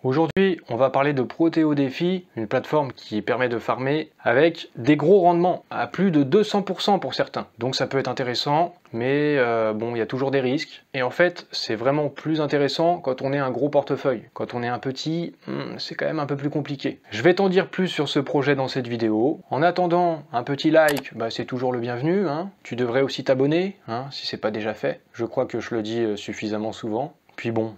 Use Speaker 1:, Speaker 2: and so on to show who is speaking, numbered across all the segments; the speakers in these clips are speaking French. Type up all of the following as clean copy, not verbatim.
Speaker 1: Aujourd'hui, on va parler de Proteo Défi, une plateforme qui permet de farmer avec des gros rendements, à plus de 200% pour certains. Donc ça peut être intéressant, mais bon, il y a toujours des risques. Et en fait, c'est vraiment plus intéressant quand on est un gros portefeuille. Quand on est un petit, c'est quand même un peu plus compliqué. Je vais t'en dire plus sur ce projet dans cette vidéo. En attendant, un petit like, c'est toujours le bienvenu. Tu devrais aussi t'abonner, si c'est pas déjà fait. Je crois que je le dis suffisamment souvent. Puis bon,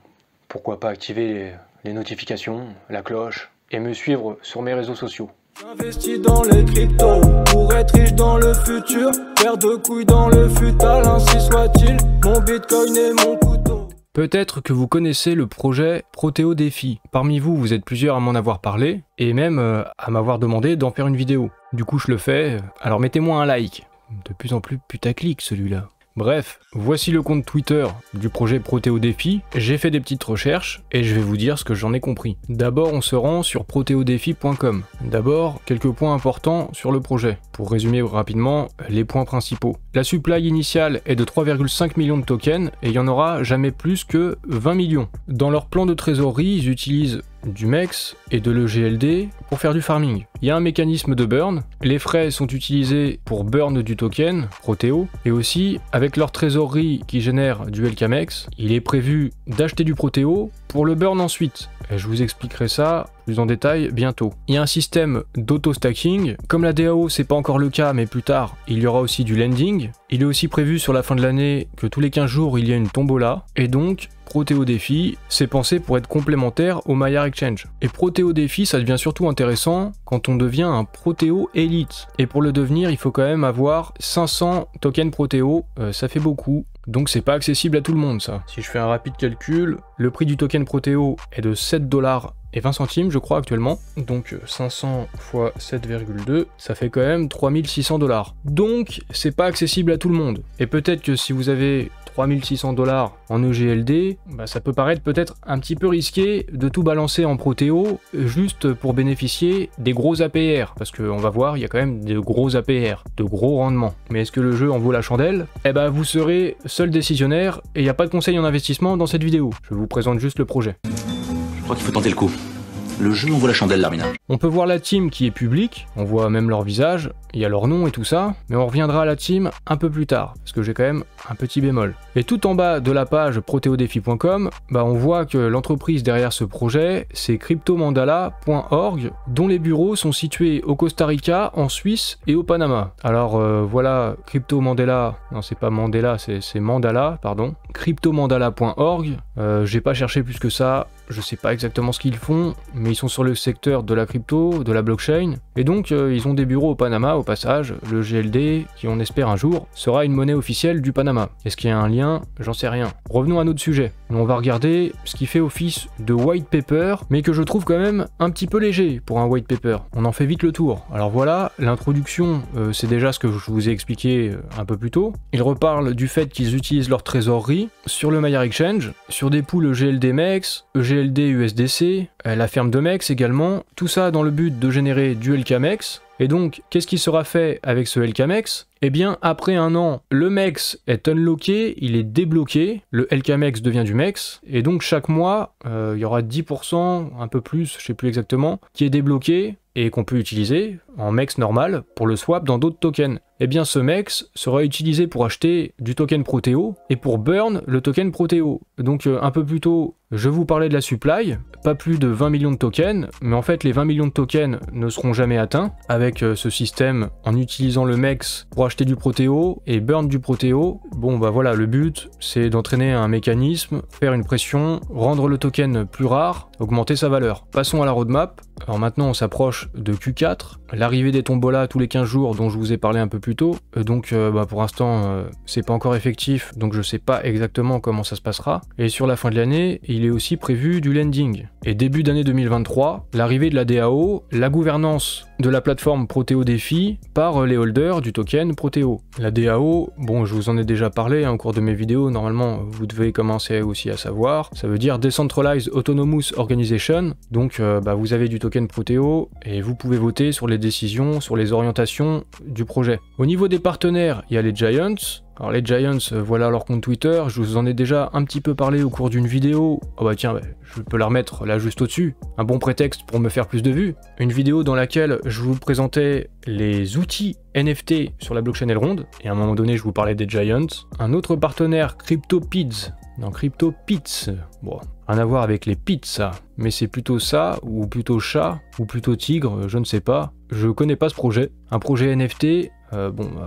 Speaker 1: pourquoi pas activer les notifications, la cloche, et me suivre sur mes réseaux sociaux.
Speaker 2: J'investis dans les cryptos, pour être riche dans le futur, paire de couilles dans le futal, ainsi soit-il, mon bitcoin et mon couteau.
Speaker 3: Peut-être que vous connaissez le projet Proteo Défi. Parmi vous, vous êtes plusieurs à m'en avoir parlé, et même à m'avoir demandé d'en faire une vidéo. Du coup, je le fais, alors mettez-moi un like. De plus en plus putaclic celui-là. Bref, voici le compte Twitter du projet Proteo Défi. J'ai fait des petites recherches et je vais vous dire ce que j'en ai compris. D'abord, on se rend sur proteodéfi.com. D'abord, quelques points importants sur le projet. Pour résumer rapidement les points principaux. La supply initiale est de 3,5 millions de tokens et il n'y en aura jamais plus que 20 millions. Dans leur plan de trésorerie, ils utilisent du MEX et de l'EGLD pour faire du farming. Il y a un mécanisme de burn, les frais sont utilisés pour burn du token, Proteo, et aussi avec leur trésorerie qui génère du LKMEX, il est prévu d'acheter du Proteo pour le burn ensuite. Et je vous expliquerai ça plus en détail bientôt. Il y a un système d'auto-stacking. Comme la DAO, c'est pas encore le cas, mais plus tard, il y aura aussi du lending. Il est aussi prévu sur la fin de l'année que tous les 15 jours, il y a une tombola. Et donc, Proteo Défi, c'est pensé pour être complémentaire au Maillard Exchange. Et Proteo Défi, ça devient surtout intéressant quand on devient un Proteo Elite. Et pour le devenir, il faut quand même avoir 500 tokens Proteo, ça fait beaucoup. Donc c'est pas accessible à tout le monde ça. Si je fais un rapide calcul, le prix du token Proteo est de 7,20$ je crois actuellement. Donc 500 x 7,2, ça fait quand même 3600$. Donc c'est pas accessible à tout le monde. Et peut-être que si vous avez 3600$ en EGLD, ça peut paraître peut-être un petit peu risqué de tout balancer en Proteo juste pour bénéficier des gros APR, parce qu'on va voir, il y a quand même de gros APR, de gros rendements. Mais est-ce que le jeu en vaut la chandelle? Vous serez seul décisionnaire et il n'y a pas de conseil en investissement dans cette vidéo. Je vous présente juste le projet.
Speaker 4: Je crois qu'il faut tenter le coup. Le jeu en vaut la chandelle, Larmina.
Speaker 3: On peut voir la team qui est publique, on voit même leur visage, il y a leur nom et tout ça, mais on reviendra à la team un peu plus tard, parce que j'ai quand même un petit bémol. Et tout en bas de la page proteodéfi.com, on voit que l'entreprise derrière ce projet, c'est cryptomandala.org, dont les bureaux sont situés au Costa Rica, en Suisse et au Panama. Alors voilà, Cryptomandala, non c'est pas Mandela, c'est Mandala, pardon, cryptomandala.org, j'ai pas cherché plus que ça, je sais pas exactement ce qu'ils font, mais ils sont sur le secteur de la crypto, de la blockchain, et donc ils ont des bureaux au Panama au passage, le GLD, qui on espère un jour, sera une monnaie officielle du Panama. Est-ce qu'il y a un lien? J'en sais rien. Revenons à notre sujet. On va regarder ce qui fait office de white paper, mais que je trouve quand même un petit peu léger pour un white paper. On en fait vite le tour. Alors voilà, l'introduction, c'est déjà ce que je vous ai expliqué un peu plus tôt. Ils reparlent du fait qu'ils utilisent leur trésorerie sur le Maillard Exchange, sur des pools EGLD MEX, EGLD USDC, la ferme de MEX également, tout ça dans le but de générer du LKMEX. Et donc, qu'est-ce qui sera fait avec ce LKMEX? Eh bien, après un an, le MEX est unlocké, il est débloqué, le LKMEX devient du MEX, et donc chaque mois, il y aura 10%, un peu plus, je sais plus exactement, qui est débloqué et qu'on peut utiliser en MEX normal pour le swap dans d'autres tokens. Eh bien, ce MEX sera utilisé pour acheter du token Proteo et pour burn le token Proteo. Donc, un peu plus tôt, je vous parlais de la supply, pas plus de 20 millions de tokens, mais en fait, les 20 millions de tokens ne seront jamais atteints avec ce système en utilisant le MEX pour acheter du Proteo et burn du Proteo. Bon, voilà, le but, c'est d'entraîner un mécanisme, faire une pression, rendre le token plus rare, augmenter sa valeur. Passons à la roadmap. Alors maintenant, on s'approche de Q4, l'arrivée des tombolas tous les 15 jours dont je vous ai parlé un peu plus tôt, donc pour l'instant c'est pas encore effectif, donc je sais pas exactement comment ça se passera, et sur la fin de l'année, il est aussi prévu du lending. Et début d'année 2023, l'arrivée de la DAO, la gouvernance de la plateforme Proteo Défi par les holders du token Proteo. La DAO, bon, je vous en ai déjà parlé au cours de mes vidéos, normalement vous devez commencer aussi à savoir, ça veut dire Decentralized Autonomous Organization, donc vous avez du token Proteo et vous pouvez voter sur les décisions, sur les orientations du projet. Au niveau des partenaires, il y a les Giants, Alors les Giants, voilà leur compte Twitter, je vous en ai déjà un petit peu parlé au cours d'une vidéo. Oh bah tiens, je peux la remettre là juste au-dessus. Un bon prétexte pour me faire plus de vues. Une vidéo dans laquelle je vous présentais les outils NFT sur la blockchain Elrond, et à un moment donné je vous parlais des Giants. Un autre partenaire, CryptoPids, non CryptoPits, bon, rien à voir avec les pizzas, mais c'est plutôt ça, ou plutôt chat, ou plutôt tigre, je ne sais pas. Je connais pas ce projet. Un projet NFT,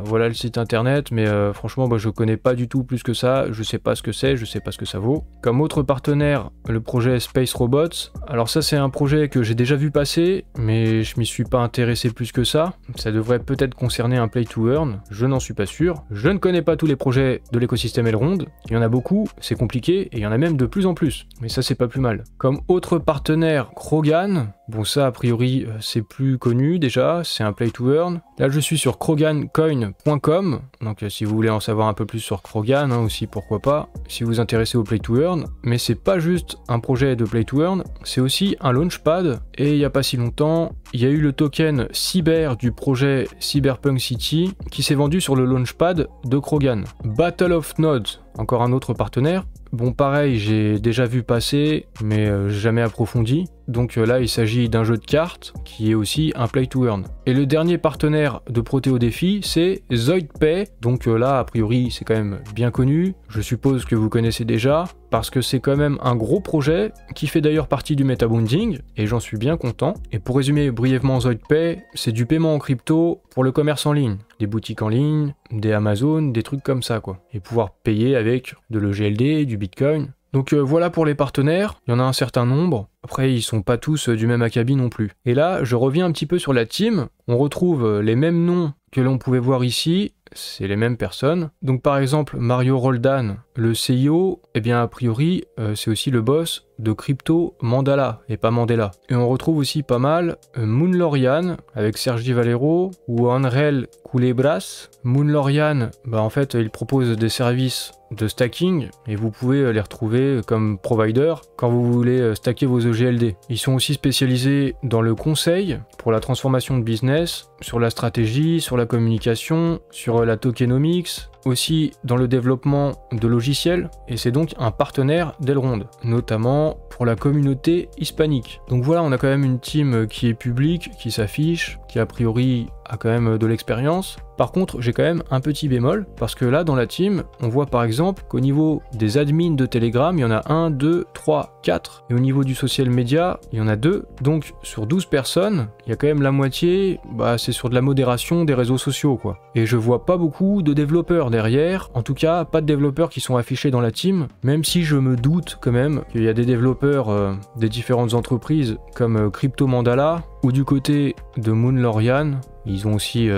Speaker 3: voilà le site internet, mais franchement, je connais pas du tout plus que ça. Je sais pas ce que c'est, je sais pas ce que ça vaut. Comme autre partenaire, le projet Space Robots. Alors ça, c'est un projet que j'ai déjà vu passer, mais je m'y suis pas intéressé plus que ça. Ça devrait peut-être concerner un Play to Earn, je n'en suis pas sûr. Je ne connais pas tous les projets de l'écosystème Elrond. Il y en a beaucoup, c'est compliqué, et il y en a même de plus en plus. Mais ça, c'est pas plus mal. Comme autre partenaire, Krogan. Bon, ça, a priori, c'est plus connu déjà, c'est un Play to Earn. Là, je suis sur krogancoin.com, donc si vous voulez en savoir un peu plus sur Krogan, aussi, pourquoi pas, si vous vous intéressez au Play to Earn. Mais c'est pas juste un projet de Play to Earn, c'est aussi un launchpad, et il y a pas si longtemps, il y a eu le token Cyber du projet Cyberpunk City, qui s'est vendu sur le launchpad de Krogan. Battle of Nodes, encore un autre partenaire. Bon, pareil, j'ai déjà vu passer, mais jamais approfondi. Donc là, il s'agit d'un jeu de cartes qui est aussi un Play to Earn. Et le dernier partenaire de Protéo Défi, c'est ZoidPay. Donc là, a priori, c'est quand même bien connu. Je suppose que vous connaissez déjà, parce que c'est quand même un gros projet qui fait d'ailleurs partie du metabounding, et j'en suis bien content. Et pour résumer brièvement ZoidPay, c'est du paiement en crypto pour le commerce en ligne. Des boutiques en ligne, des Amazon, des trucs comme ça quoi. Et pouvoir payer avec de l'EGLD, du Bitcoin. Donc voilà pour les partenaires, il y en a un certain nombre. Après, ils sont pas tous du même acabit non plus. Et là, je reviens un petit peu sur la team. On retrouve les mêmes noms que l'on pouvait voir ici. C'est les mêmes personnes. Donc par exemple, Mario Roldan, le CIO, eh bien a priori, c'est aussi le boss de Crypto Mandala, et pas Mandela. Et on retrouve aussi pas mal Moonlorian, avec Sergi Valero, ou Anrel Culebras. Moonlorian, en fait, il propose des services de stacking, et vous pouvez les retrouver comme provider quand vous voulez stacker vos EGLD. Ils sont aussi spécialisés dans le conseil, pour la transformation de business, sur la stratégie, sur la communication, sur la tokenomics, aussi dans le développement de logiciels, et c'est donc un partenaire d'Elrond, notamment pour la communauté hispanique. Donc voilà, on a quand même une team qui est publique, qui s'affiche, qui a priori a quand même de l'expérience. Par contre, j'ai quand même un petit bémol, parce que là, dans la team, on voit par exemple qu'au niveau des admins de Telegram, il y en a 1, 2, 3, 4, et au niveau du social media, il y en a 2. Donc sur 12 personnes, il y a quand même la moitié, c'est sur de la modération des réseaux sociaux, quoi. Et je vois pas beaucoup de développeurs derrière, en tout cas, pas de développeurs qui sont affichés dans la team, même si je me doute quand même qu'il y a des développeurs des différentes entreprises, comme Crypto Mandala, ou du côté de Moonlorian, ils ont aussi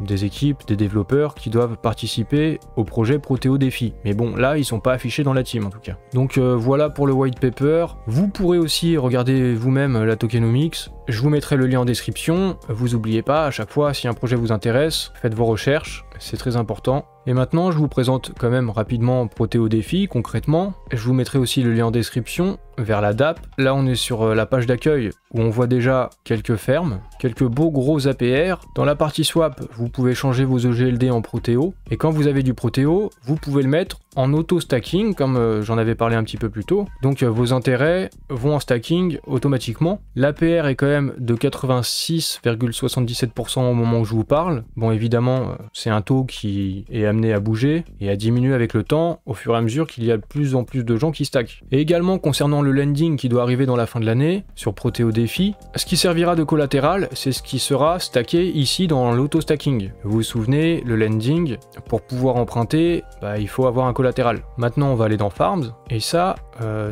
Speaker 3: des équipes, des développeurs qui doivent participer au projet Protéo Défi. Mais bon, là, ils sont pas affichés dans la team en tout cas. Donc voilà pour le white paper. Vous pourrez aussi regarder vous-même la tokenomics. Je vous mettrai le lien en description. Vous oubliez pas, à chaque fois, si un projet vous intéresse, faites vos recherches, c'est très important. Et maintenant, je vous présente quand même rapidement Protéo Défi, concrètement. Je vous mettrai aussi le lien en description vers la DApp. Là, on est sur la page d'accueil où on voit déjà quelques fermes, quelques beaux gros APR. Dans la partie swap, vous pouvez changer vos EGLD en Protéo. Et quand vous avez du Protéo, vous pouvez le mettre en auto-stacking, comme j'en avais parlé un petit peu plus tôt. Donc vos intérêts vont en stacking automatiquement. L'APR est quand même de 86,77% au moment où je vous parle. Bon, évidemment, c'est un taux qui est amené à bouger et à diminuer avec le temps, au fur et à mesure qu'il y a de plus en plus de gens qui stackent. Et également, concernant le lending qui doit arriver dans la fin de l'année, sur Protéo Défi, ce qui servira de collatéral, c'est ce qui sera stacké ici dans l'auto-stacking. Vous vous souvenez, le lending, pour pouvoir emprunter, il faut avoir un collatéral. Maintenant, on va aller dans Farms, et ça,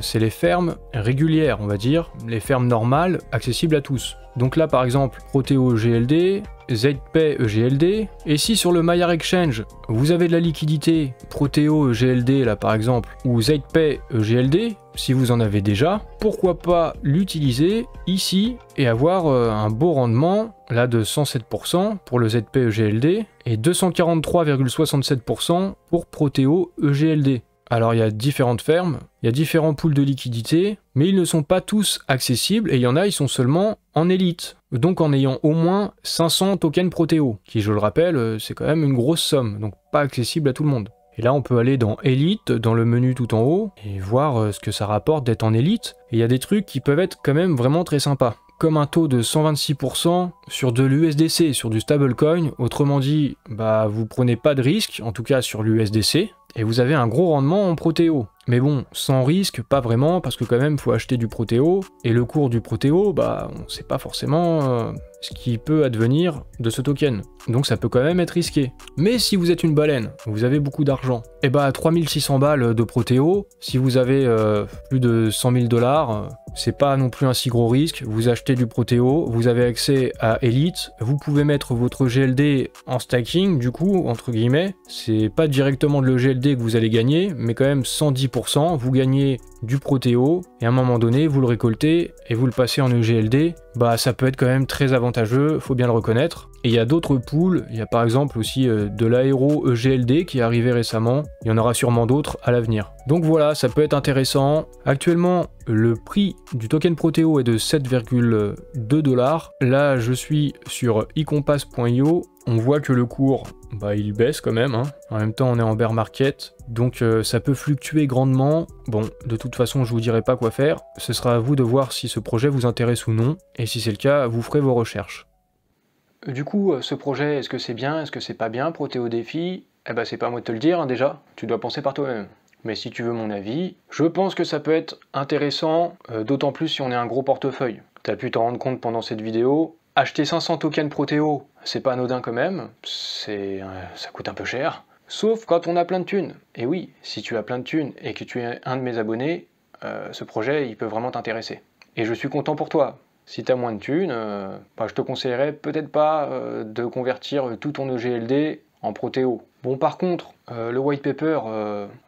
Speaker 3: c'est les fermes régulières, on va dire, les fermes normales, accessibles à tous. Donc là, par exemple, Protéo EGLD, ZPay EGLD, et si sur le Maillard Exchange, vous avez de la liquidité, Protéo EGLD, là par exemple, ou ZPay EGLD, si vous en avez déjà, pourquoi pas l'utiliser ici et avoir un beau rendement, là de 107% pour le ZPay EGLD, et 243,67% pour Protéo EGLD. Alors il y a différentes fermes, il y a différents pools de liquidités, mais ils ne sont pas tous accessibles et il y en a, ils sont seulement en élite. Donc en ayant au moins 500 tokens Protéo, qui je le rappelle, c'est quand même une grosse somme, donc pas accessible à tout le monde. Et là, on peut aller dans Elite, dans le menu tout en haut, et voir ce que ça rapporte d'être en Elite. Et il y a des trucs qui peuvent être quand même vraiment très sympas. Comme un taux de 126% sur de l'USDC, sur du stablecoin. Autrement dit, bah vous prenez pas de risque, en tout cas sur l'USDC, et vous avez un gros rendement en Protéo. Mais bon, sans risque, pas vraiment, parce que quand même, faut acheter du Protéo, et le cours du Protéo, bah on sait pas forcément ce qui peut advenir de ce token. Donc ça peut quand même être risqué. Mais si vous êtes une baleine, vous avez beaucoup d'argent, et bah 3600 balles de Protéo, si vous avez plus de 100 000 $, c'est pas non plus un si gros risque. Vous achetez du Protéo, vous avez accès à Elite, vous pouvez mettre votre GLD en stacking, du coup, entre guillemets, c'est pas directement de le GLD que vous allez gagner, mais quand même 110%, vous gagnez du Protéo, et à un moment donné, vous le récoltez, et vous le passez en EGLD, bah ça peut être quand même très avantageux, faut bien le reconnaître. Et il y a d'autres pools, il y a par exemple aussi de l'aéro EGLD qui est arrivé récemment, il y en aura sûrement d'autres à l'avenir. Donc voilà, ça peut être intéressant. Actuellement, le prix du token Protéo est de 7,2 $. Là, je suis sur ecompass.io, on voit que le cours, bah il baisse quand même, hein. En même temps on est en bear market, donc ça peut fluctuer grandement. Bon, de toute façon je vous dirai pas quoi faire, ce sera à vous de voir si ce projet vous intéresse ou non, et si c'est le cas, vous ferez vos recherches.
Speaker 1: Du coup, ce projet, est-ce que c'est bien, est-ce que c'est pas bien, Protéo Défi? Eh ben c'est pas à moi de te le dire, hein, déjà, tu dois penser par toi-même. Mais si tu veux mon avis, je pense que ça peut être intéressant, d'autant plus si on est un gros portefeuille. T'as pu t'en rendre compte pendant cette vidéo, acheter 500 tokens Protéo, c'est pas anodin quand même, ça coûte un peu cher. Sauf quand on a plein de thunes. Et oui, si tu as plein de thunes et que tu es un de mes abonnés, ce projet, il peut vraiment t'intéresser. Et je suis content pour toi. Si tu as moins de thunes, bah, je te conseillerais peut-être pas de convertir tout ton EGLD en Protéo. Bon, par contre, le white paper,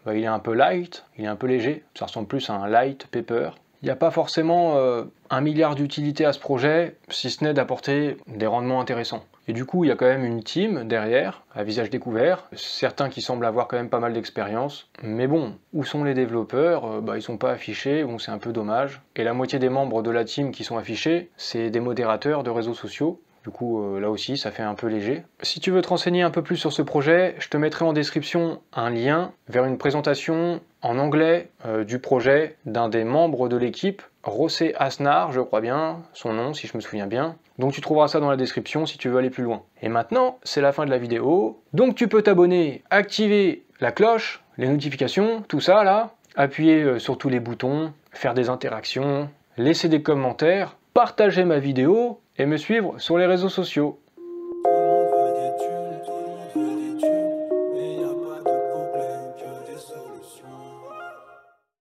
Speaker 1: bah, il est un peu light, il est un peu léger, ça ressemble plus à un light paper. Il n'y a pas forcément 1 milliard d'utilités à ce projet, si ce n'est d'apporter des rendements intéressants. Et du coup, il y a quand même une team derrière, à visage découvert, certains qui semblent avoir quand même pas mal d'expérience. Mais bon, où sont les développeurs? Bah, ils sont pas affichés, bon c'est un peu dommage. Et la moitié des membres de la team qui sont affichés, c'est des modérateurs de réseaux sociaux. Du coup, là aussi, ça fait un peu léger. Si tu veux te renseigner un peu plus sur ce projet, je te mettrai en description un lien vers une présentation en anglais du projet d'un des membres de l'équipe, Rossé Asnar, je crois bien, son nom, si je me souviens bien. Donc tu trouveras ça dans la description si tu veux aller plus loin. Et maintenant, c'est la fin de la vidéo. Donc tu peux t'abonner, activer la cloche, les notifications, tout ça là, appuyer sur tous les boutons, faire des interactions, laisser des commentaires, partager ma vidéo et me suivre sur les réseaux sociaux.